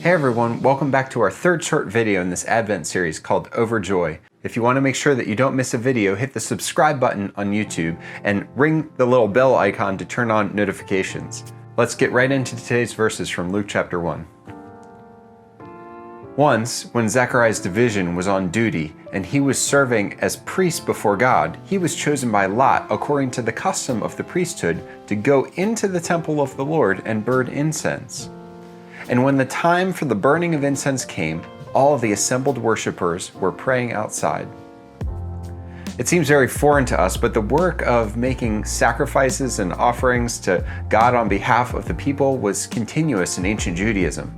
Hey everyone, welcome back to our third short video in this Advent series called Overjoy. If you want to make sure that you don't miss a video, hit the subscribe button on YouTube and ring the little bell icon to turn on notifications. Let's get right into today's verses from Luke chapter 1. Once, when Zechariah's division was on duty and he was serving as priest before God, he was chosen by lot, according to the custom of the priesthood, to go into the temple of the Lord and burn incense. And when the time for the burning of incense came, all of the assembled worshipers were praying outside. It seems very foreign to us, but the work of making sacrifices and offerings to God on behalf of the people was continuous in ancient Judaism.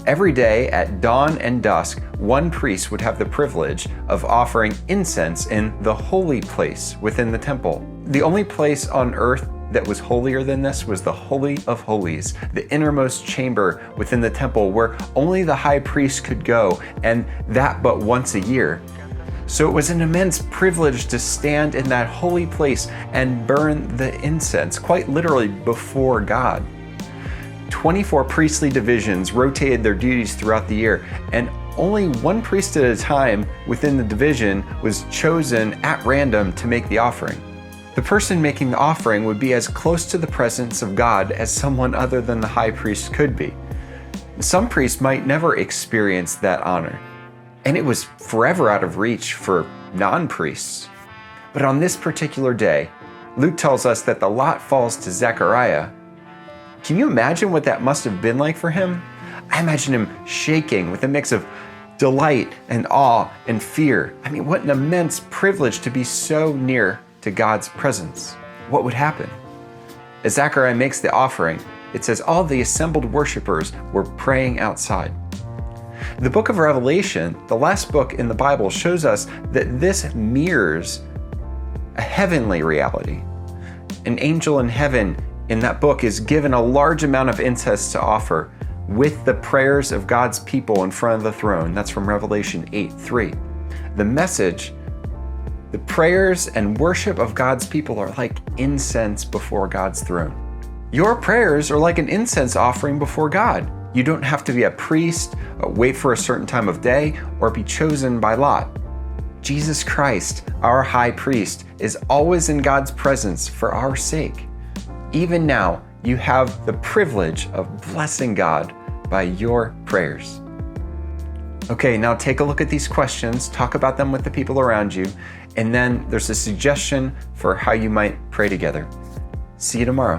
Every day at dawn and dusk, one priest would have the privilege of offering incense in the holy place within the temple. The only place on earth that was holier than this was the Holy of Holies, the innermost chamber within the temple where only the high priest could go, and that but once a year. So it was an immense privilege to stand in that holy place and burn the incense, quite literally before God. 24 priestly divisions rotated their duties throughout the year, and only one priest at a time within the division was chosen at random to make the offering. The person making the offering would be as close to the presence of God as someone other than the high priest could be. Some priests might never experience that honor, and it was forever out of reach for non-priests. But on this particular day, Luke tells us that the lot falls to Zechariah. Can you imagine what that must have been like for him? I imagine him shaking with a mix of delight and awe and fear. I mean, what an immense privilege to be so near to God's presence. What would happen? As Zechariah makes the offering, it says all the assembled worshipers were praying outside. The book of Revelation, the last book in the Bible, shows us that this mirrors a heavenly reality. An angel in heaven in that book is given a large amount of incense to offer with the prayers of God's people in front of the throne. That's from Revelation 8:3. The message: the prayers and worship of God's people are like incense before God's throne. Your prayers are like an incense offering before God. You don't have to be a priest, wait for a certain time of day, or be chosen by lot. Jesus Christ, our high priest, is always in God's presence for our sake. Even now, you have the privilege of blessing God by your prayers. Okay, now take a look at these questions, talk about them with the people around you, and then there's a suggestion for how you might pray together. See you tomorrow.